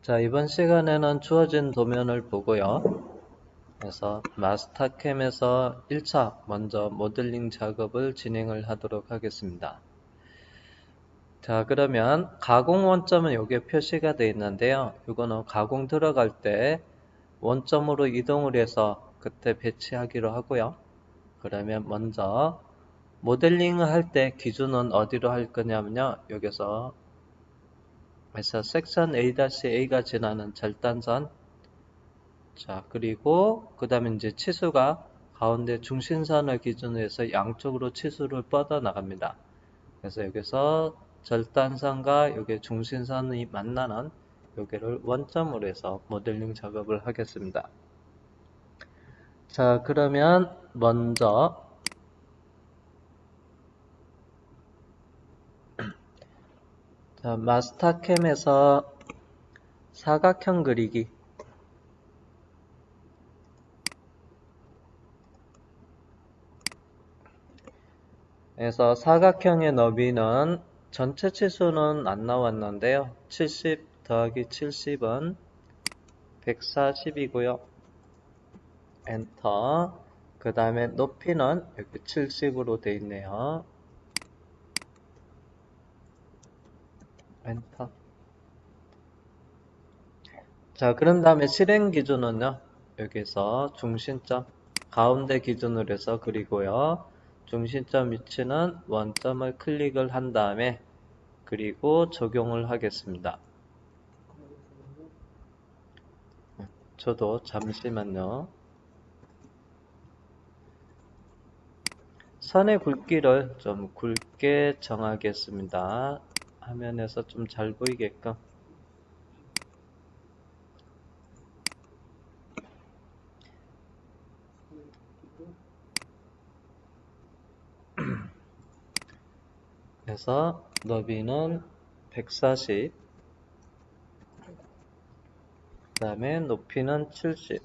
자, 이번 시간에는 주어진 도면을 보고요. 그래서 마스터캠에서 1차 먼저 모델링 작업을 진행을 하도록 하겠습니다. 자, 그러면 가공 원점은 여기에 표시가 되어 있는데요. 이거는 가공 들어갈 때 원점으로 이동을 해서 그때 배치하기로 하고요. 그러면 먼저 모델링을 할 때 기준은 어디로 할 거냐면요. 여기서 섹션 A-A가 지나는 절단선, 자, 그리고 그 다음에 이제 치수가 가운데 중심선을 기준으로 해서 양쪽으로 치수를 뻗어 나갑니다. 그래서 여기서 절단선과 여기 중심선이 만나는 여기를 원점으로 해서 모델링 작업을 하겠습니다. 자, 그러면 먼저 자, 마스터캠에서 사각형 그리기, 그래서 사각형의 너비는 전체 치수는 안 나왔는데요. 70 더하기 70은 140이고요. 엔터. 그 다음에 높이는 이렇게 70으로 되어 있네요. 엔터. 자, 그런 다음에 실행 기준은요. 여기서 중심점 가운데 기준으로 해서 그리고요. 중심점 위치는 원점을 클릭을 한 다음에 그리고 적용을 하겠습니다. 저도 잠시만요. 선의 굵기를 좀 굵게 정하겠습니다. 화면에서 좀 잘 보이게끔. 그래서 너비는 140, 그 다음에 높이는 70,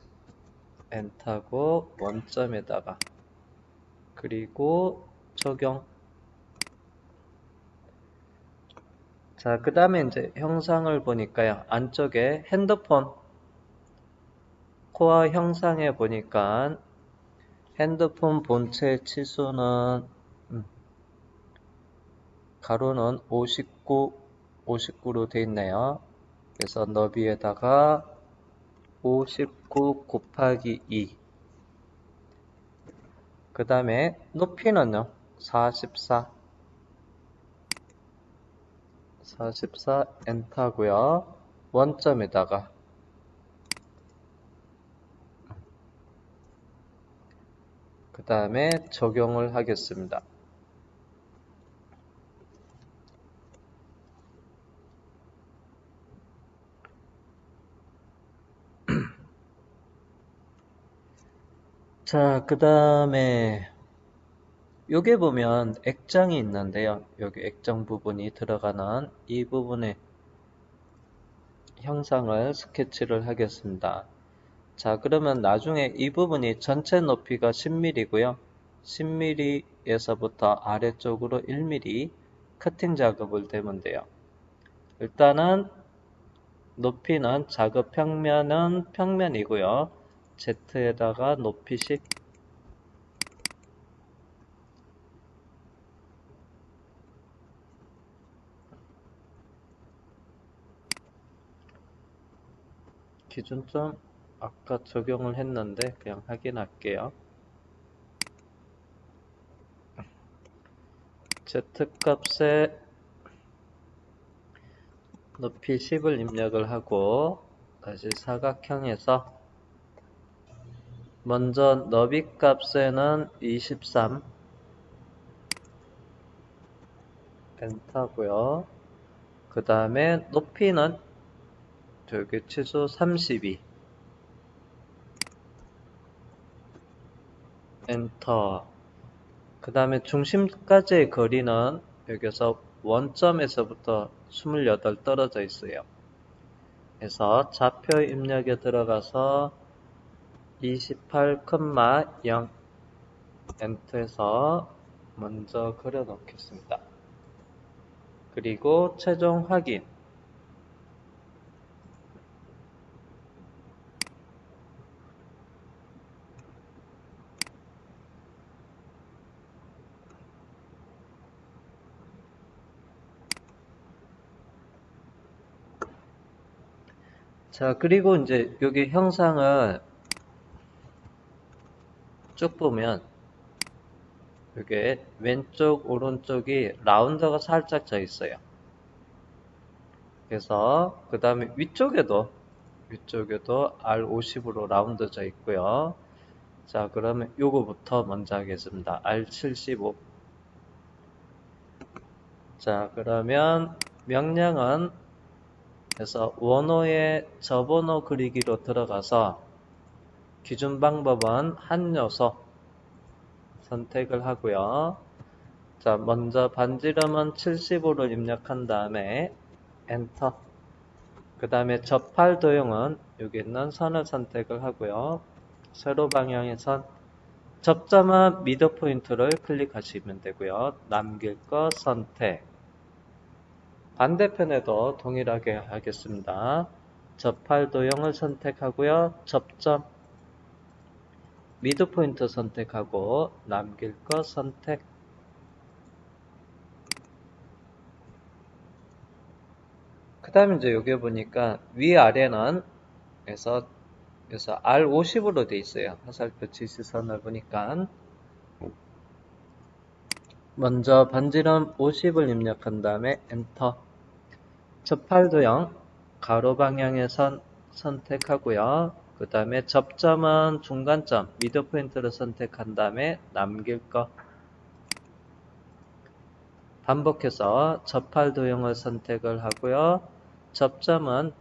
엔터고 원점에다가 그리고 적용. 자, 그 다음에 이제 형상을 보니까요. 안쪽에 핸드폰 코어 형상에 보니까 핸드폰 본체 치수는 가로는 59로 되어 있네요. 그래서 너비에다가 59 곱하기 2. 그 다음에 높이는요. 44 엔터고요. 원점에다가 그 다음에 적용을 하겠습니다. 자, 그 다음에 요게 보면 액정이 있는데요. 여기 액정 부분이 들어가는 이 부분의 형상을 스케치를 하겠습니다. 자, 그러면 나중에 이 부분이 전체 높이가 10mm고요. 10mm에서부터 아래쪽으로 1mm 커팅 작업을 되면 돼요. 일단은 높이는 작업 평면은 평면이고요. Z에다가 높이식 기준점 아까 적용을 했는데 그냥 확인할게요. Z값에 높이 10을 입력을 하고 다시 사각형에서 먼저 너비 값에는 23 엔터고요. 그 다음에 높이는 저기 치수 32 엔터. 그 다음에 중심까지의 거리는 여기서 원점에서부터 28 떨어져 있어요. 그래서 좌표 입력에 들어가서 28,0 엔터해서 먼저 그려 놓겠습니다. 그리고 최종 확인. 자, 그리고 이제 여기 형상을 쭉 보면 이게 왼쪽, 오른쪽이 라운드가 살짝 져 있어요. 그래서 그 다음에 위쪽에도 R50으로 라운드 져 있고요. 자, 그러면 요거부터 먼저 하겠습니다. R75. 자, 그러면 명령은 그래서 원호의 저번호 그리기로 들어가서 기준 방법은 한 요소 선택을 하고요. 자, 먼저 반지름은 70으로 입력한 다음에 엔터. 그 다음에 접할 도형은 여기 있는 선을 선택을 하고요. 세로 방향의 선. 접점은 미드 포인트를 클릭하시면 되고요. 남길 것 선택. 반대편에도 동일하게 하겠습니다. 접할 도형을 선택하고요. 접점 미드 포인트 선택하고 남길 것 선택. 그 다음에 이제 여기 보니까 위아래는 그래서 R50으로 돼 있어요. 화살표 지시선을 보니까 먼저 반지름 50을 입력한 다음에 엔터. 접할 도형 가로 방향의 선 선택하고요. 그 다음에 접점은 중간점 미드 포인트를 선택한 다음에 남길 것. 반복해서 접할 도형을 선택을 하고요. 접점은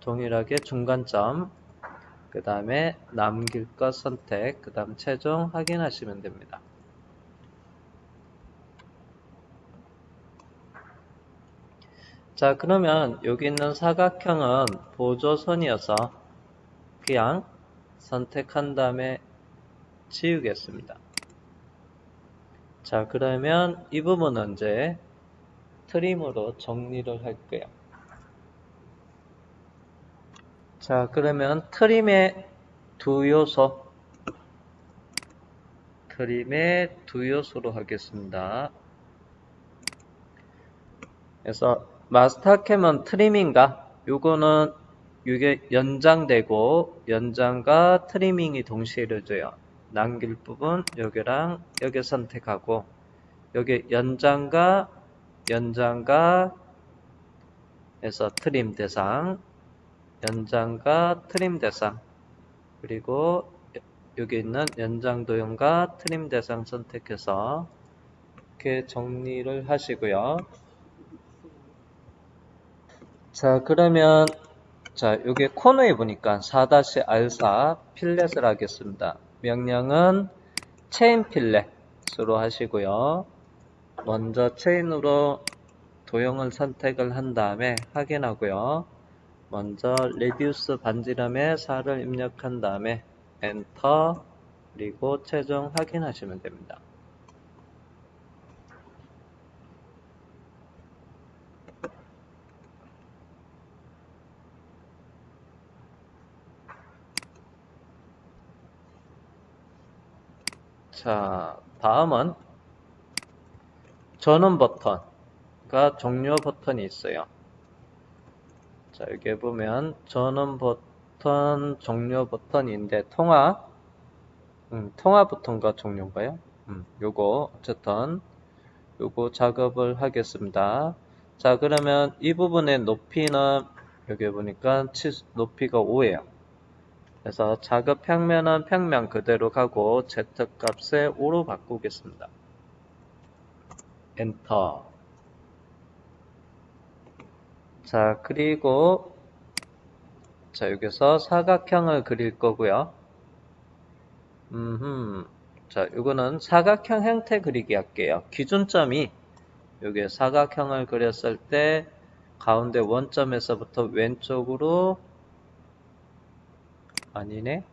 동일하게 중간점, 그 다음에 남길 것 선택, 그 다음 최종 확인하시면 됩니다. 자, 그러면 여기 있는 사각형은 보조선이어서 그냥 선택한 다음에 지우겠습니다. 자, 그러면 이 부분은 이제 트림으로 정리를 할게요. 자, 그러면 트림의 두 요소로 하겠습니다. 그래서 마스터캠은 트리밍과 요거는 이게 연장되고 연장과 트리밍이 동시에 이루어져요. 남길 부분 여기랑 여기 선택하고 여기 연장과 해서 트림 대상, 연장과 트림 대상, 그리고 여기 있는 연장 도형과 트림 대상 선택해서 이렇게 정리를 하시고요. 자, 그러면 자, 여기 코너에 보니까 4-R4 필렛을 하겠습니다. 명령은 체인 필렛으로 하시고요. 먼저 체인으로 도형을 선택을 한 다음에 확인하고요. 먼저 레디우스 반지름에 4를 입력한 다음에 엔터, 그리고 최종 확인하시면 됩니다. 자, 다음은 전원 버튼과 종료 버튼이 있어요. 자, 여기 보면 전원 버튼, 종료 버튼인데 통화 버튼과 종료인가요? 요거 어쨌든 요거 작업을 하겠습니다. 자, 그러면 이 부분의 높이는 여기 보니까 높이가 5예요. 그래서 작업 평면은 평면 그대로 가고 Z 값에 5로 바꾸겠습니다. 엔터. 자, 그리고 자, 여기서 사각형을 그릴 거고요. 자, 이거는 사각형 형태 그리기 할게요. 기준점이 여기 사각형을 그렸을 때 가운데 원점에서부터 왼쪽으로 아니네.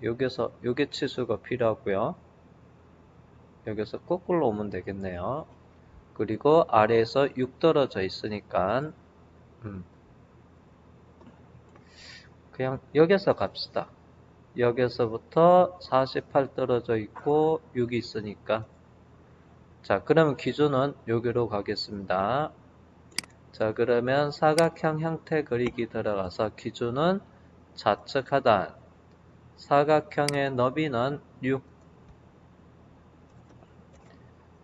여기서 요게 치수가 필요하고요. 여기서 거꾸로 오면 되겠네요. 그리고 아래에서 6 떨어져 있으니까 그냥 여기서 갑시다. 여기서부터 48 떨어져 있고 6이 있으니까 자, 그러면 기준은 여기로 가겠습니다. 자, 그러면 사각형 형태 그리기 들어가서 기준은 좌측 하단, 사각형의 너비는 6,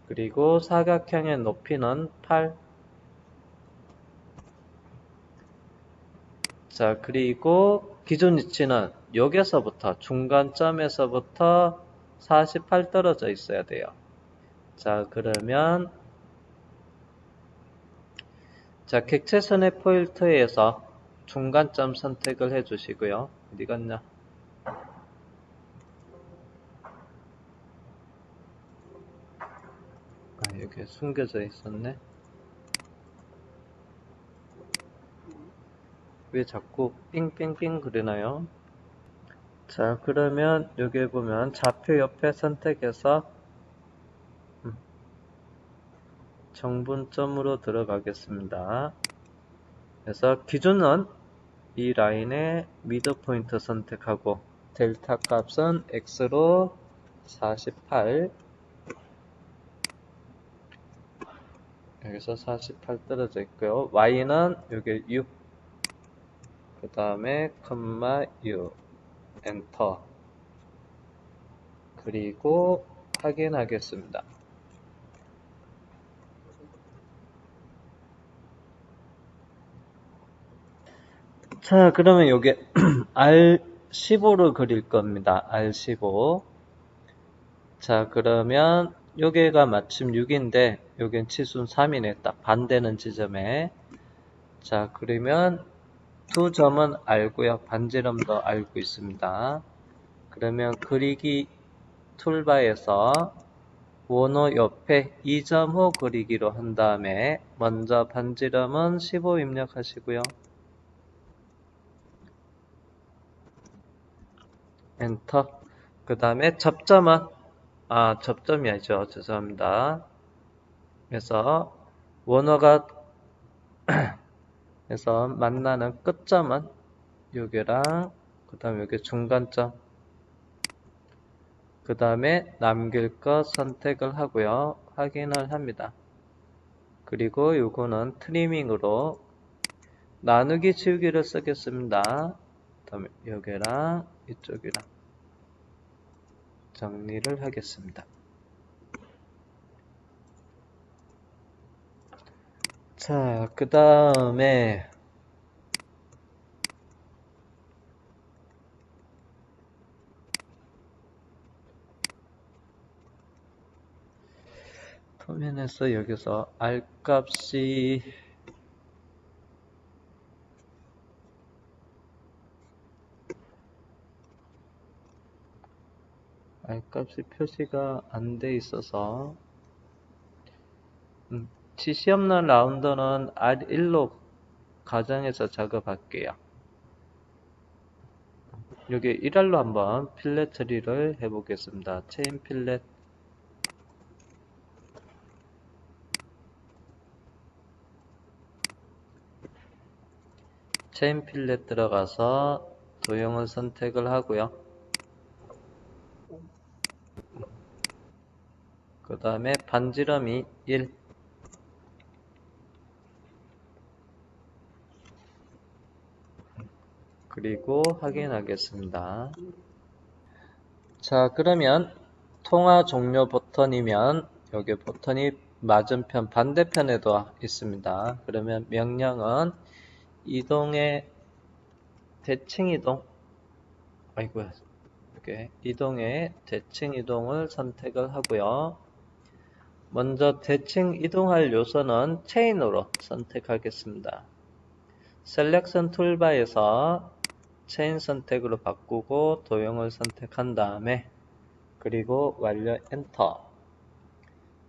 그리고 사각형의 높이는 8. 자, 그리고 기준 위치는 여기서부터 중간점에서부터 48 떨어져 있어야 돼요. 자, 그러면 자, 객체선의 포인트에서 중간점 선택을 해 주시고요. 어디 갔냐? 아, 여기 숨겨져 있었네. 왜 자꾸 삥삥삥 그리나요? 자, 그러면 여기 보면 좌표 옆에 선택해서 정분점으로 들어가겠습니다. 그래서 기준은 이 라인의 미드포인트 선택하고 델타 값은 x로 48, 여기서 48 떨어져 있고요. y는 여기 6, 그 다음에 컴마 6, 엔터, 그리고 확인하겠습니다. 자, 그러면 여기 R15로 그릴 겁니다. R15. 자, 그러면 여기가 마침 6인데 여긴 치순 3이네. 딱 반대는 지점에. 자, 그러면 두 점은 알고요. 반지름도 알고 있습니다. 그러면 그리기 툴바에서 원호 옆에 2.5 그리기로 한 다음에 먼저 반지름은 15 입력하시고요. 엔터. 그 다음에 접점은 접점이 아니죠. 죄송합니다. 그래서 원어가 그래서 만나는 끝점은 여기랑 그 다음에 여기 중간점, 그 다음에 남길 것 선택을 하고요. 확인을 합니다. 그리고 요거는 트리밍으로 나누기 지우기를 쓰겠습니다. 그 다음에 여기랑 이쪽이랑 정리를 하겠습니다. 자, 그 다음에 화면에서 여기서 R 값이 표시가 안 돼 있어서 지시 없는 라운더는 R1로 가정해서 작업할게요. 여기 1알로 한번 필렛 처리를 해보겠습니다. 체인 필렛, 체인 필렛 들어가서 도형을 선택을 하고요. 그 다음에 반지름이 1, 그리고 확인하겠습니다. 자, 그러면 통화 종료 버튼이면 여기 버튼이 맞은편 반대편에도 있습니다. 그러면 명령은 이동의 대칭 이동, 아이고야, 이렇게 이동의 대칭 이동을 선택을 하고요. 먼저 대칭 이동할 요소는 체인으로 선택하겠습니다. 셀렉션 툴바에서 체인 선택으로 바꾸고 도형을 선택한 다음에 그리고 완료 엔터.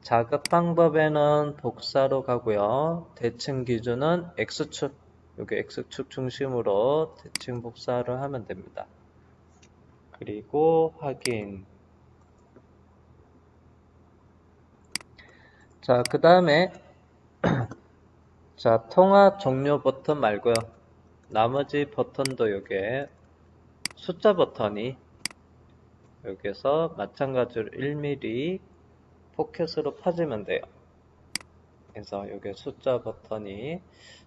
작업 방법에는 복사로 가고요. 대칭 기준은 X축, 여기 X축 중심으로 대칭 복사를 하면 됩니다. 그리고 확인. 자, 그 다음에 자, 통화 종료 버튼 말고요. 나머지 버튼도 여기에 숫자 버튼이 여기서 마찬가지로 1mm 포켓으로 파지면 돼요. 그래서 이게 숫자 버튼이,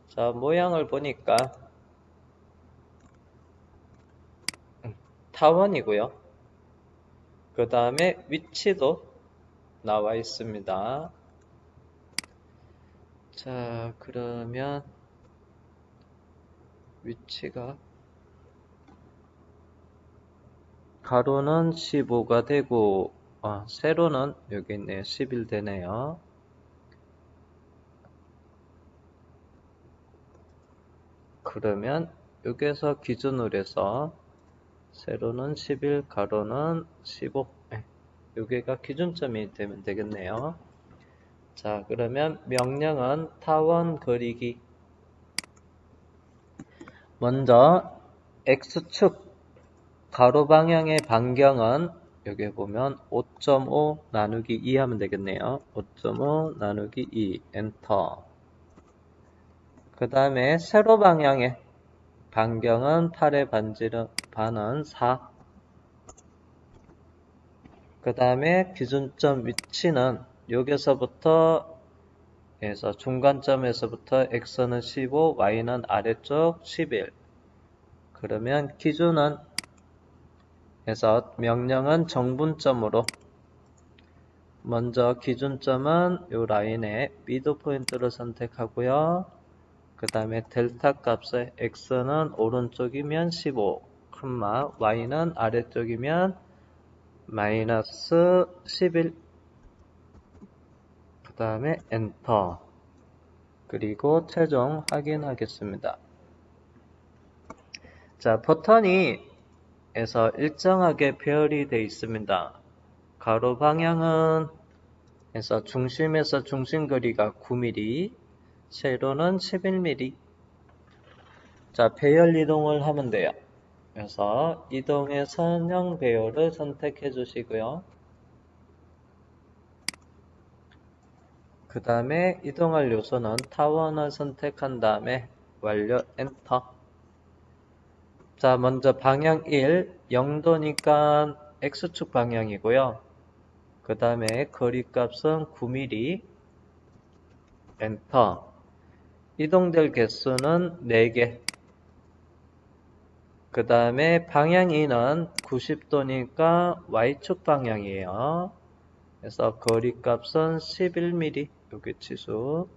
자, 모양을 보니까 타원이고요. 그 다음에 위치도 나와 있습니다. 자, 그러면 위치가 가로는 15가 되고, 세로는 여기 있네요. 11 되네요. 그러면 여기서 기준으로 해서 세로는 11, 가로는 15, 여기가 기준점이 되면 되겠네요. 자, 그러면 명령은 타원 그리기. 먼저 X축 가로 방향의 반경은 여기 보면 5.5 나누기 2 하면 되겠네요. 5.5 나누기 2 엔터. 그 다음에 세로 방향의 반경은 8의 반은 4. 그 다음에 기준점 위치는 여기서부터 해서 중간점에서부터 x는 15, y는 아래쪽 11. 그러면 기준은 해서 명령은 정분점으로 먼저 기준점은 이 라인의 미드 포인트를 선택하고요. 그 다음에 델타 값의 x는 오른쪽이면 15, y는 아래쪽이면 마이너스 11. 그 다음에 엔터. 그리고 최종 확인하겠습니다. 자, 버튼이 에서 일정하게 배열이 되어 있습니다. 가로 방향은 에서 중심에서 중심 거리가 9mm, 세로는 11mm. 자, 배열 이동을 하면 돼요. 그래서 이동의 선형 배열을 선택해 주시고요. 그 다음에 이동할 요소는 타원을 선택한 다음에 완료 엔터. 자, 먼저 방향 1, 0도니까 X축 방향이고요. 그 다음에 거리값은 9mm, 엔터. 이동될 개수는 4개. 그 다음에 방향 2는 90도니까 Y축 방향이에요. 그래서 거리값은 11mm, 여기 치수.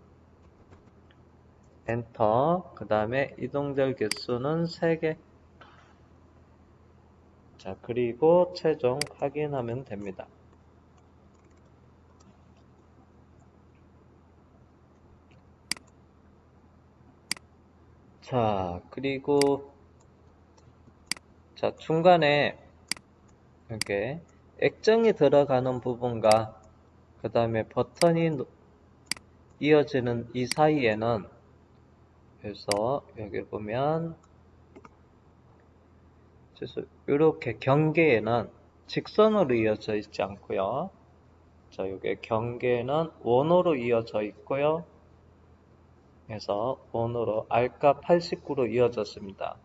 엔터. 그 다음에 이동될 개수는 3개. 자, 그리고 최종 확인하면 됩니다. 자, 그리고 자, 중간에 이렇게 액정이 들어가는 부분과 그 다음에 버튼이 이어지는 이 사이에는 그래서 여기 보면 이렇게 경계에는 직선으로 이어져 있지 않고요. 자, 여기 경계는 원호로 이어져 있고요. 그래서 원호로 R값 89로 이어졌습니다.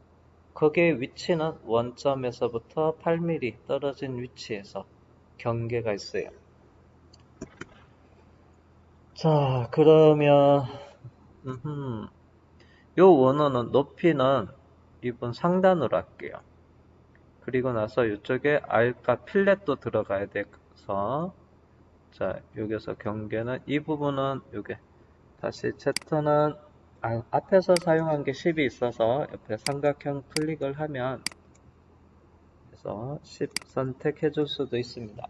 거기에 위치는 원점에서부터 8mm 떨어진 위치에서 경계가 있어요. 자, 그러면 요 원호는 높이는 이번 상단으로 할게요. 그리고 나서 이쪽에 R값 필렛도 들어가야 돼서 자, 여기서 경계는 이 부분은 여기 다시 Z는 앞에서 사용한 게 10이 있어서 옆에 삼각형 클릭을 하면 그래서 10 선택해 줄 수도 있습니다.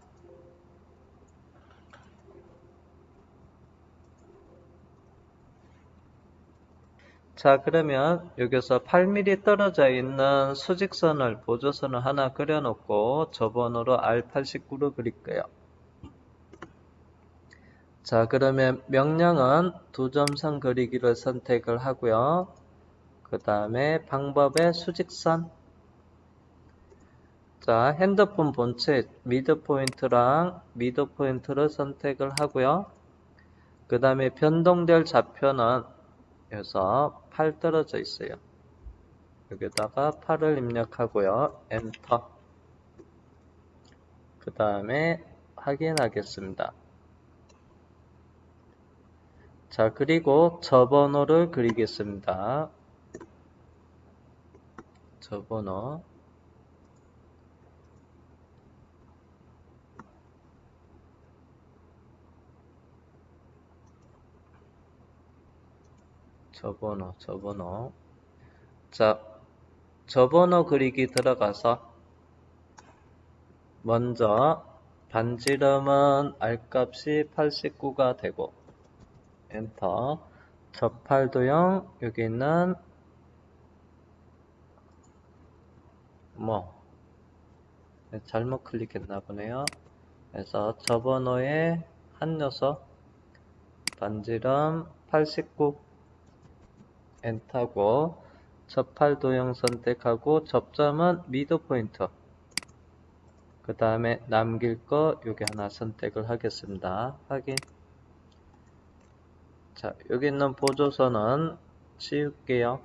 자, 그러면 여기서 8mm 떨어져 있는 수직선을 보조선을 하나 그려놓고 저번호로 R89로 그릴게요. 자, 그러면 명령은 두 점선 그리기를 선택을 하고요. 그 다음에 방법의 수직선. 자, 핸드폰 본체 미드 포인트랑 미드 포인트를 선택을 하고요. 그 다음에 변동될 좌표는 여기서 8 떨어져 있어요. 여기다가 8을 입력하고요. 엔터. 그 다음에 확인하겠습니다. 자, 그리고 저 번호를 그리겠습니다. 저 번호. 저 번호. 자, 저 번호 그리기 들어가서 먼저 반지름은 R값이 89가 되고 엔터. 접할도형 여기 있는 잘못 클릭했나 보네요. 그래서 저 번호의 한 녀석 반지름 89 엔터고 접할 도형 선택하고 접점은 미드 포인트 그 다음에 남길 거 여기 하나 선택을 하겠습니다. 확인. 자, 여기 있는 보조선은 지울게요.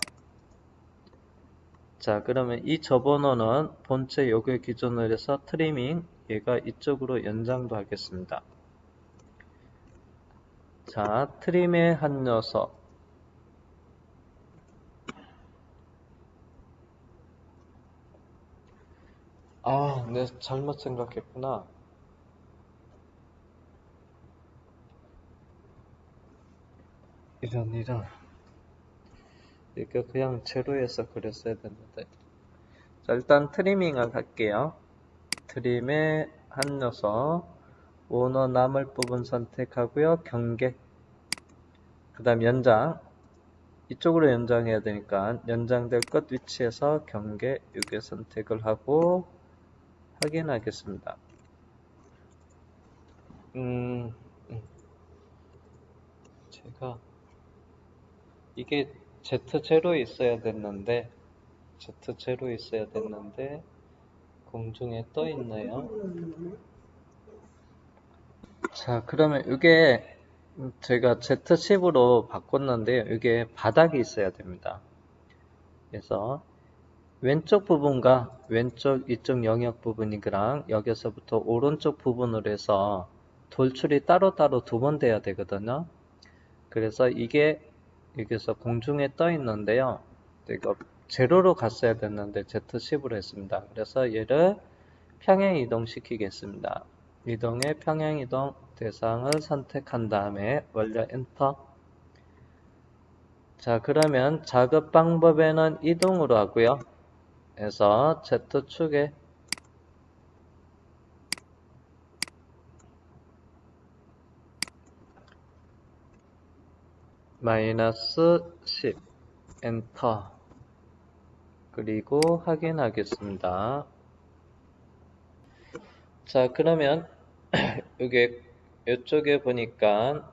자, 그러면 이 접번호는 본체 요걸 기준으로 해서 트리밍 얘가 이쪽으로 연장도 하겠습니다. 자, 트림의 한 녀석 내가 잘못 생각했구나. 이런. 이거 그냥 제로에서 그렸어야 됐는데. 자, 일단 트리밍을 할게요. 트림의 한 녀석, 오너 남을 부분 선택하고요. 경계. 그 다음 연장. 이쪽으로 연장해야 되니까 연장될 끝 위치에서 경계 6에 선택을 하고 확인하겠습니다. 제가 이게 Z0에 있어야 됐는데 공중에 떠 있네요. 자, 그러면 이게 제가 Z10으로 바꿨는데요. 이게 바닥이 있어야 됩니다. 그래서 왼쪽 부분과 왼쪽 이쪽 영역 부분이랑 여기서부터 오른쪽 부분으로 해서 돌출이 따로따로 두 번 돼야 되거든요. 그래서 이게 여기서 공중에 떠 있는데요. 이거 제로로 갔어야 됐는데 Z10으로 했습니다. 그래서 얘를 평행 이동시키겠습니다. 이동의 평행 이동 대상을 선택한 다음에 완료 엔터. 자, 그러면 작업 방법에는 이동으로 하고요. 그래서 Z축에 -10 엔터. 그리고 확인하겠습니다. 자, 그러면 이쪽에 보니까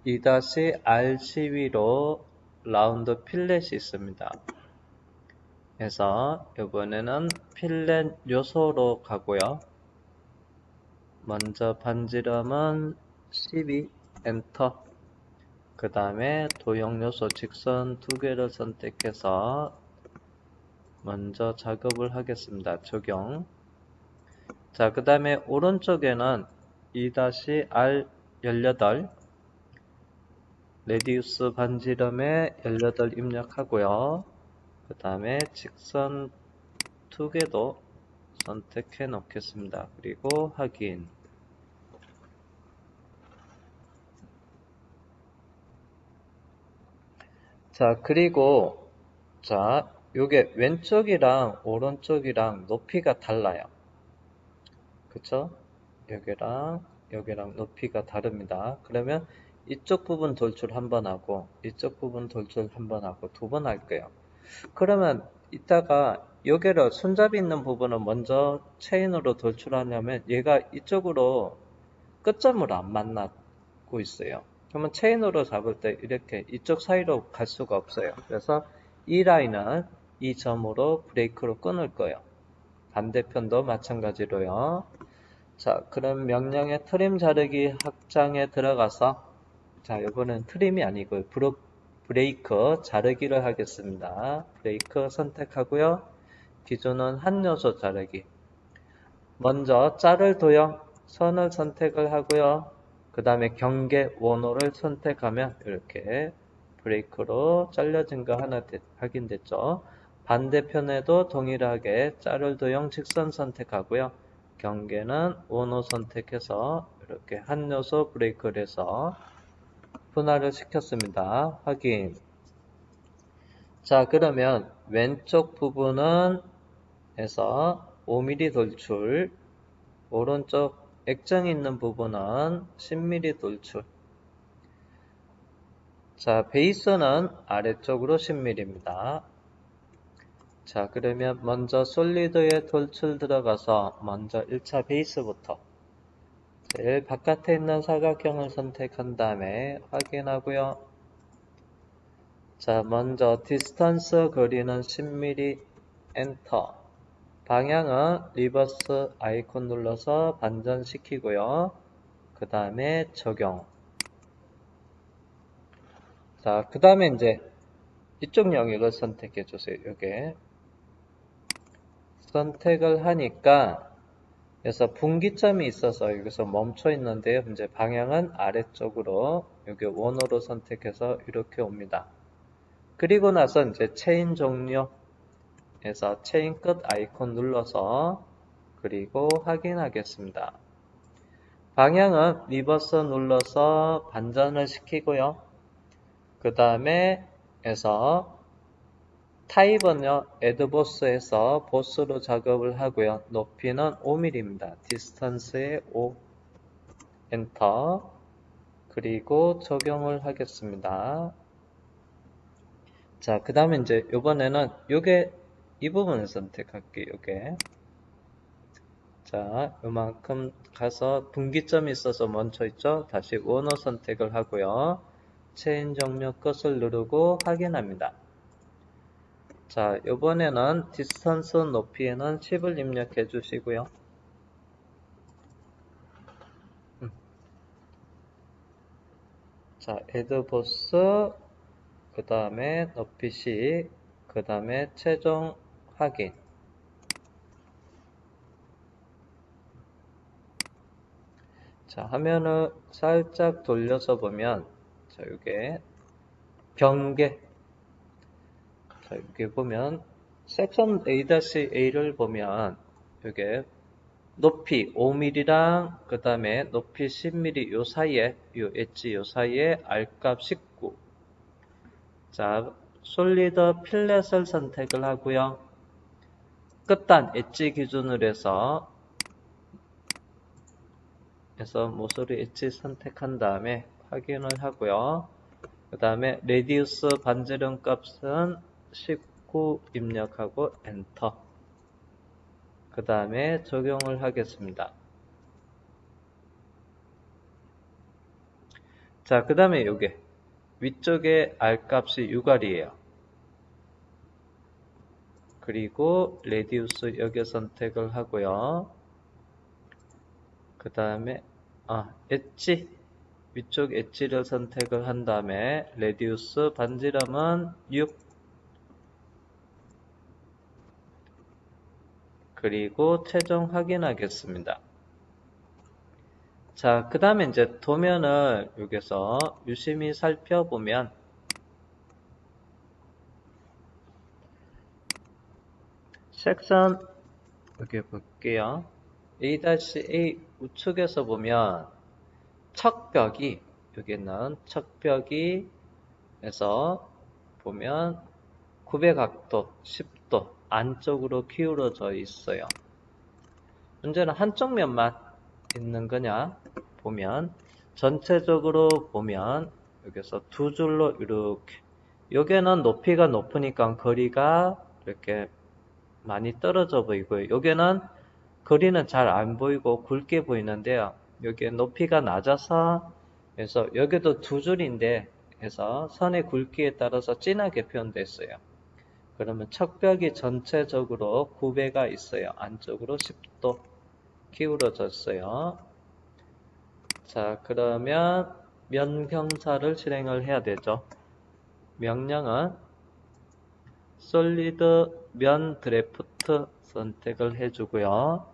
2-R12로 라운드 필렛이 있습니다. 그래서 이번에는 필렛 요소로 가고요. 먼저 반지름은 12 엔터. 그 다음에 도형 요소 직선 두 개를 선택해서 먼저 작업을 하겠습니다. 적용. 자, 그 다음에 오른쪽에는 2-R18 레디우스 반지름에 18 입력하고요. 그 다음에 직선 두 개도 선택해 놓겠습니다. 그리고 확인. 자, 그리고 요게 왼쪽이랑 오른쪽이랑 높이가 달라요. 그쵸? 여기랑 높이가 다릅니다. 그러면 이쪽 부분 돌출 한번 하고 이쪽 부분 돌출 한번 하고 두 번 할 거예요. 그러면 이따가 여기를 손잡이 있는 부분은 먼저 체인으로 돌출하려면 얘가 이쪽으로 끝점으로 안 만나고 있어요. 그러면 체인으로 잡을 때 이렇게 이쪽 사이로 갈 수가 없어요. 그래서 이 라인은 이 점으로 브레이크로 끊을 거예요. 반대편도 마찬가지로요. 자, 그럼 명령의 트림 자르기 확장에 들어가서 이번엔 트림이 아니고 브레이크 자르기를 하겠습니다. 브레이크 선택하고요. 기준은 한 요소 자르기. 먼저 자를 도형 선을 선택을 하고요. 그 다음에 경계 원호를 선택하면 이렇게 브레이크로 잘려진 거 하나 확인됐죠. 반대편에도 동일하게 자를 도형 직선 선택하고요. 경계는 원호 선택해서 이렇게 한 요소 브레이크를 해서 분할을 시켰습니다. 확인. 자, 그러면 왼쪽 부분은 해서 5mm 돌출, 오른쪽 액정이 있는 부분은 10mm 돌출. 자, 베이스는 아래쪽으로 10mm입니다. 자, 그러면 먼저 솔리드에 돌출 들어가서 먼저 1차 베이스부터 제일 바깥에 있는 사각형을 선택한 다음에 확인하고요. 자, 먼저 디스턴스 거리는 10mm 엔터. 방향은 리버스 아이콘 눌러서 반전시키고요. 그 다음에 적용. 자, 그 다음에 이제 이쪽 영역을 선택해 주세요. 요게 선택을 하니까 그래서 분기점이 있어서 여기서 멈춰 있는데요. 이제 방향은 아래쪽으로 여기 원호로 선택해서 이렇게 옵니다. 그리고 나서 이제 체인 종료에서 체인 끝 아이콘 눌러서 그리고 확인하겠습니다. 방향은 리버스 눌러서 반전을 시키고요. 그 다음에 해서 타입은요, 애드보스에서 보스로 작업을 하고요. 높이는 5mm입니다. 디스턴스에 5, 엔터, 그리고 적용을 하겠습니다. 자, 그 다음에 이제 이번에는 이 부분을 선택할게요. 요게. 자, 요만큼 가서 분기점이 있어서 멈춰 있죠? 다시 원호 선택을 하고요. 체인 종료 끝을 누르고 확인합니다. 자, 이번에는 디스턴스 높이에는 10을 입력해 주시고요. 자, 애드보스, 그 다음에 높이 10, 그 다음에 최종 확인. 자, 화면을 살짝 돌려서 보면, 자, 요게 경계. 자, 여기 보면 섹션 A-A를 보면 요게 높이 5mm랑 그 다음에 높이 10mm 요 사이에 요 엣지 요 사이에 R값 19. 자, 솔리드 필렛을 선택을 하고요. 끝단 엣지 기준으로 해서 모서리 엣지 선택한 다음에 확인을 하고요. 그 다음에 레디우스 반지름 값은 19 입력하고 엔터. 그 다음에 적용을 하겠습니다. 자, 그 다음에 요게 위쪽에 R값이 6R이에요. 그리고 레디우스 여기 선택을 하고요. 그 다음에 엣지 위쪽 엣지를 선택을 한 다음에 레디우스 반지름은 6 그리고 최종 확인하겠습니다. 자, 그 다음에 이제 도면을 여기서 유심히 살펴보면 섹션 여기 볼게요. A-A 우측에서 보면 척벽이 여기는 척벽이 에서 보면 900각도 10도 안쪽으로 기울어져 있어요. 문제는 한쪽 면만 있는 거냐 보면 전체적으로 보면 여기서 두 줄로 이렇게 여기는 높이가 높으니까 거리가 이렇게 많이 떨어져 보이고요. 여기는 거리는 잘 안 보이고 굵게 보이는데요. 여기 높이가 낮아서 그래서 여기도 두 줄인데 해서 선의 굵기에 따라서 진하게 표현됐어요. 그러면 척벽이 전체적으로 9배가 있어요. 안쪽으로 10도 기울어졌어요. 자, 그러면 면경사를 실행을 해야 되죠. 명령은 솔리드 면 드래프트 선택을 해주고요.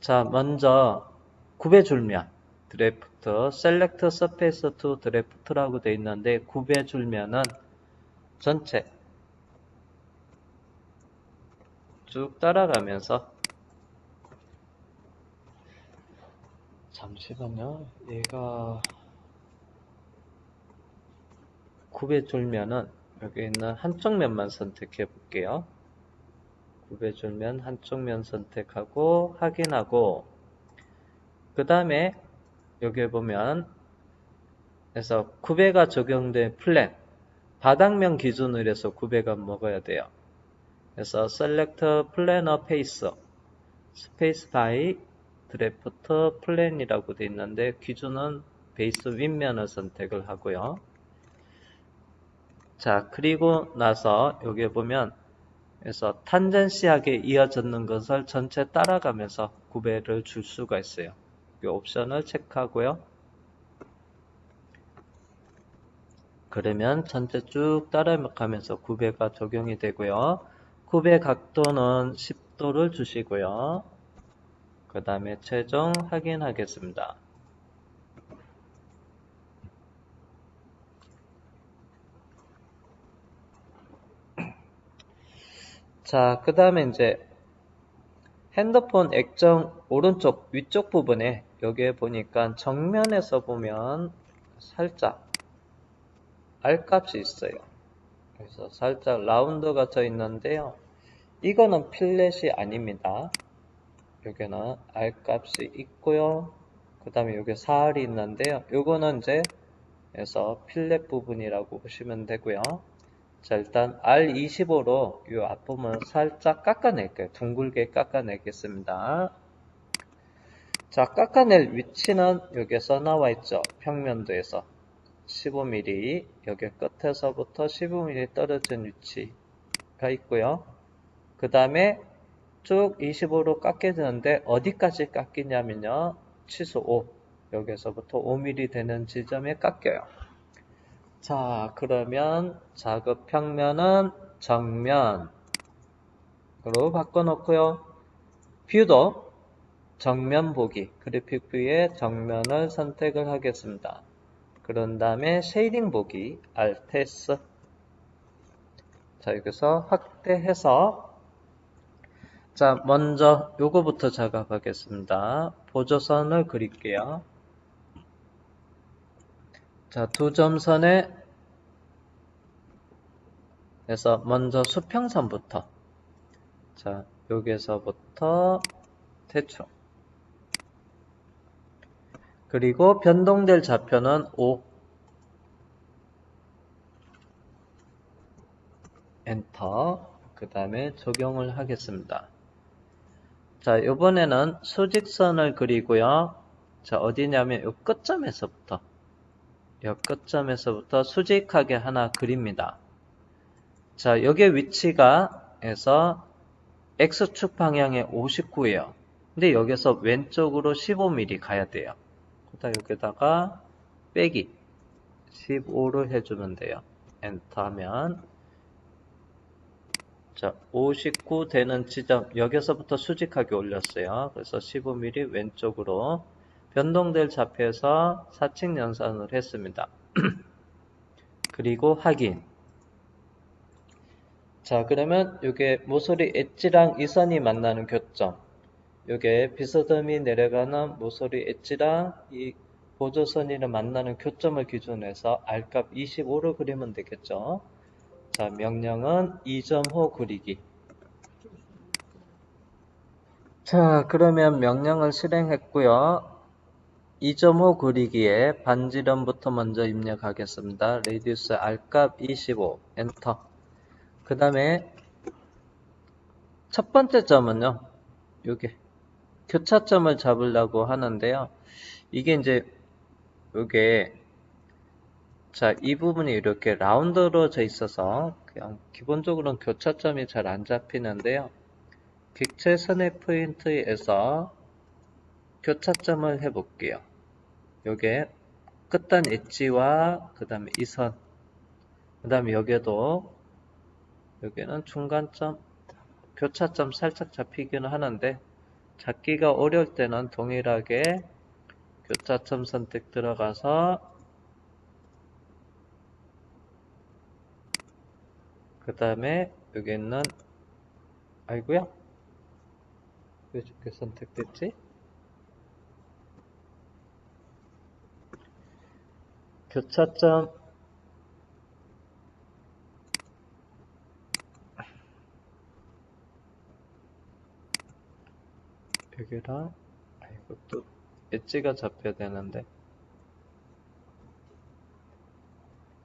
자, 먼저 9배 줄면 드래프트, select surface to draft라고 되어 있는데 굽해주면은 전체 쭉 따라가면서 잠시만요. 얘가 굽해주면은 여기 있는 한쪽 면만 선택해 볼게요. 굽해주면 한쪽 면 선택하고 확인하고 그 다음에 여기 보면 그래서 굽해가 적용된 플랜 바닥면 기준으로 해서 굽해가 먹어야 돼요. 그래서 select planner face space by draft plan이라고 되어 있는데 기준은 베이스 윗면을 선택을 하고요. 자, 그리고 나서 여기 보면 그래서 탄젠시하게 이어졌는 것을 전체 따라가면서 굽해를 줄 수가 있어요. 이 옵션을 체크하고요. 그러면 전체 쭉 따라가면서 굽해가 적용이 되고요. 굽해 각도는 10도를 주시고요. 그 다음에 최종 확인하겠습니다. 자, 그 다음에 이제 핸드폰 액정 오른쪽 위쪽 부분에 여기에 보니까 정면에서 보면 살짝 R 값이 있어요. 그래서 살짝 라운드가 져 있는데요. 이거는 필렛이 아닙니다. 여기는 R 값이 있고요. 그 다음에 여기 4R이 있는데요. 요거는 이제 그래서 필렛 부분이라고 보시면 되고요. 자, 일단 R25로 이 앞부분을 살짝 깎아낼게요. 둥글게 깎아내겠습니다. 자, 깎아낼 위치는 여기서 나와 있죠. 평면도에서 15mm, 여기 끝에서부터 15mm 떨어진 위치가 있고요. 그 다음에 쭉 25로 깎여지는데 어디까지 깎이냐면요. 치수 5, 여기서부터 5mm 되는 지점에 깎여요. 자, 그러면 작업 평면은 정면으로 바꿔놓고요. 뷰도 정면 보기, 그래픽 뷰의 정면을 선택을 하겠습니다. 그런 다음에 쉐이딩 보기, Alt S. 자, 여기서 확대해서 자, 먼저 요거부터 작업하겠습니다. 보조선을 그릴게요. 자, 두 점선에 그래서 먼저 수평선부터 자, 여기서부터 대충 그리고 변동될 좌표는 5 엔터 그 다음에 적용을 하겠습니다. 자, 이번에는 수직선을 그리고요. 자, 어디냐면 이 끝점에서부터 수직하게 하나 그립니다. 자, 여기에 위치가 해서 X축 방향에 59예요. 근데 여기서 왼쪽으로 15mm 가야 돼요. 그다음 여기다가 빼기 15를 해주면 돼요. 엔터 하면 자, 59 되는 지점 여기서부터 수직하게 올렸어요. 그래서 15mm 왼쪽으로 변동될 좌표에서 사칙 연산을 했습니다. 그리고 확인. 자, 그러면 이게 모서리 엣지랑 이 선이 만나는 교점. 이게 비스듬히 내려가는 모서리 엣지랑 이 보조선이랑 만나는 교점을 기준으로 해서 R값 25를 그리면 되겠죠. 자, 명령은 2점호 그리기. 자, 그러면 명령을 실행했고요. 2점호 그리기에 반지름부터 먼저 입력하겠습니다. Radius R값 25, 엔터. 그 다음에 첫 번째 점은요, 요게 교차점을 잡으려고 하는데요. 이게 이제 요게 자, 이 부분이 이렇게 라운드로 져 있어서 그냥 기본적으로는 교차점이 잘 안 잡히는데요. 객체선의 포인트에서 교차점을 해볼게요. 요게 끝단 엣지와 그 다음에 이 선, 그 다음에 여기도 여기는 중간점, 교차점 살짝 잡히기는 하는데 잡기가 어려울 때는 동일하게 교차점 선택 들어가서 그 다음에 여기 있는 아이고야 왜 저렇게 선택됐지? 교차점 여기랑 아이고 또 엣지가 잡혀야 되는데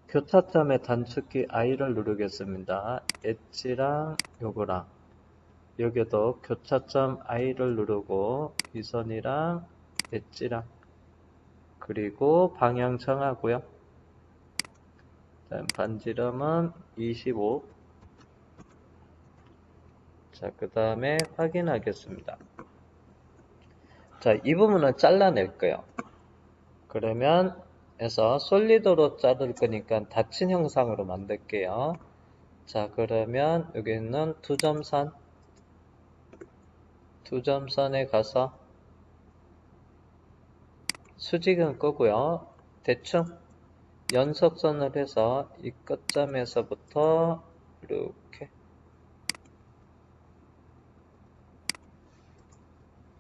교차점의 단축키 I를 누르겠습니다. 엣지랑 요거랑 여기도 교차점 I를 누르고 이 선이랑 엣지랑 그리고 방향 정하고요. 다음 반지름은 25. 자, 그 다음에 확인하겠습니다. 자, 이 부분을 잘라낼 거예요. 그러면 해서 솔리드로 자를 거니까 닫힌 형상으로 만들게요. 자, 그러면 여기 있는 두 점선에 가서 수직은 끄고요. 대충 연속선을 해서 이 끝점에서부터 이렇게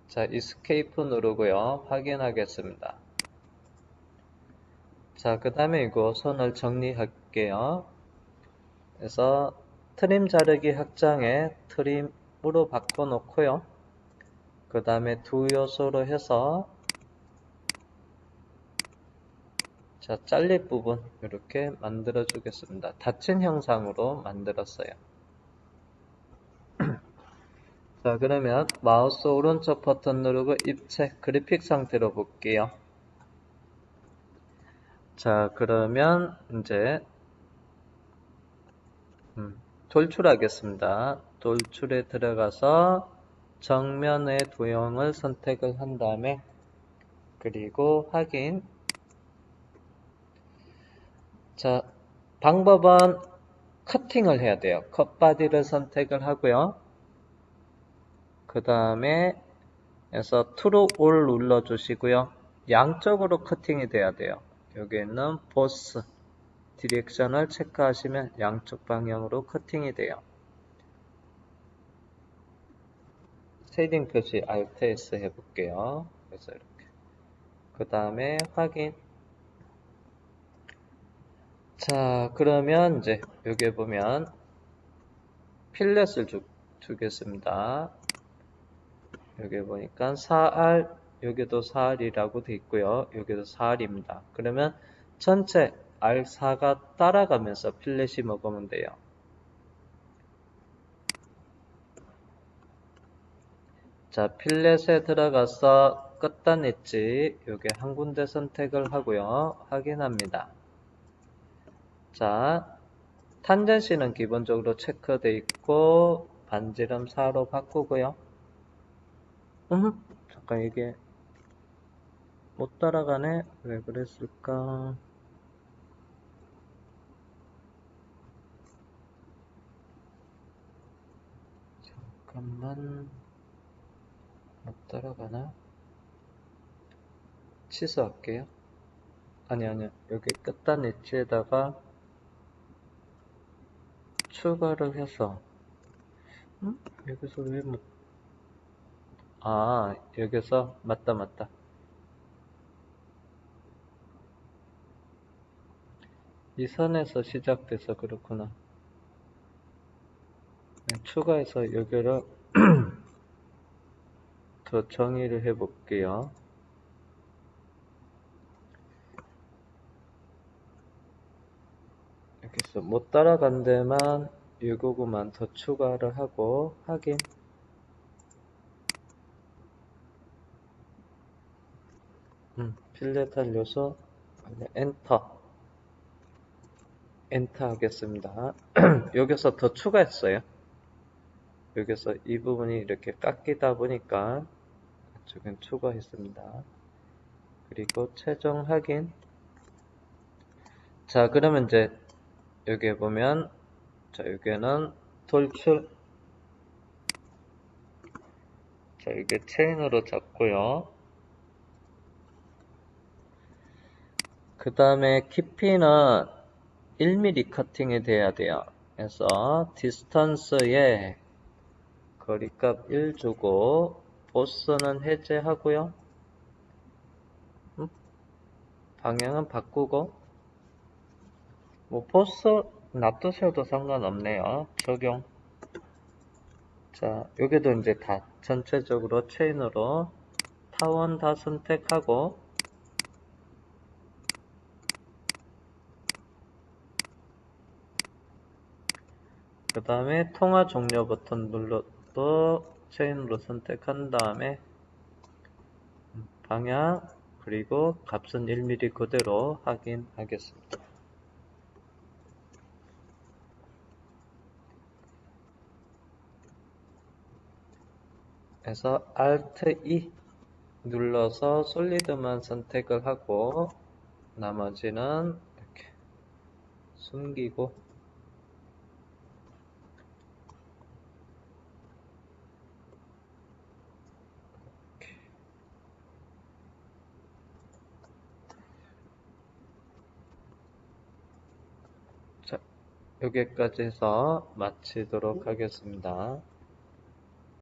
자, 이스케이프 누르고요. 확인하겠습니다. 자, 그 다음에 이거 선을 정리할게요. 그래서 트림 자르기 확장에 트림으로 바꿔놓고요. 그 다음에 두 요소로 해서 자, 잘릴 부분 이렇게 만들어 주겠습니다. 닫힌 형상으로 만들었어요. 자, 그러면 마우스 오른쪽 버튼 누르고 입체 그래픽 상태로 볼게요. 자, 그러면 이제 돌출하겠습니다. 돌출에 들어가서 정면의 도형을 선택을 한 다음에 그리고 확인. 자, 방법은 커팅을 해야 돼요. 컷 바디를 선택을 하고요. 그 다음에 해서 트루 올 눌러주시고요. 양쪽으로 커팅이 돼야 돼요. 여기에는 보스 디렉션을 체크하시면 양쪽 방향으로 커팅이 돼요. 쉐이딩 표시 Alt S 해볼게요. 그래서 이렇게. 그 다음에 확인. 자, 그러면 이제 여기 보면 필렛을 주겠습니다. 여기 보니까 4R, 여기도 4R이라고 돼 있고요. 여기도 4R입니다. 그러면 전체 R4가 따라가면서 필렛이 먹으면 돼요. 자, 필렛에 들어가서 끝단 엣지 여기 한 군데 선택을 하고요. 확인합니다. 자, 탄젠시는 기본적으로 체크되어 있고 반지름 4로 바꾸고요. 잠깐 이게 못 따라가네. 왜 그랬을까? 잠깐만. 못 따라가나? 취소할게요. 아니요. 여기 끝단 엣지에다가 추가를 해서 여기서 왜 못... 아, 여기서 맞다. 이 선에서 시작돼서 그렇구나. 추가해서 여기를 더 정의를 해볼게요. 여기서 못 따라간 데만 이거구만 더 추가를 하고 확인. 필렛할 요소 엔터 하겠습니다. 여기서 더 추가했어요. 여기서 이 부분이 이렇게 깎이다 보니까 이쪽엔 추가했습니다. 그리고 최종 확인. 자, 그러면 이제 여기에 보면 자, 여기는 돌출. 자, 이게 체인으로 잡고요. 그 다음에 깊이는 1mm 커팅이 돼야 돼요. 그래서 디스턴스에 거리값 1 주고 보스는 해제하고요. 방향은 바꾸고 뭐 보스 놔두셔도 상관없네요. 적용. 자, 여기도 이제 다 전체적으로 체인으로 타원 다 선택하고 그 다음에 통화 종료 버튼 눌러도 체인으로 선택한 다음에 방향 그리고 값은 1mm 그대로 확인하겠습니다. 그래서 Alt E 눌러서 솔리드만 선택을 하고 나머지는 이렇게 숨기고 자, 여기까지 해서 마치도록 하겠습니다.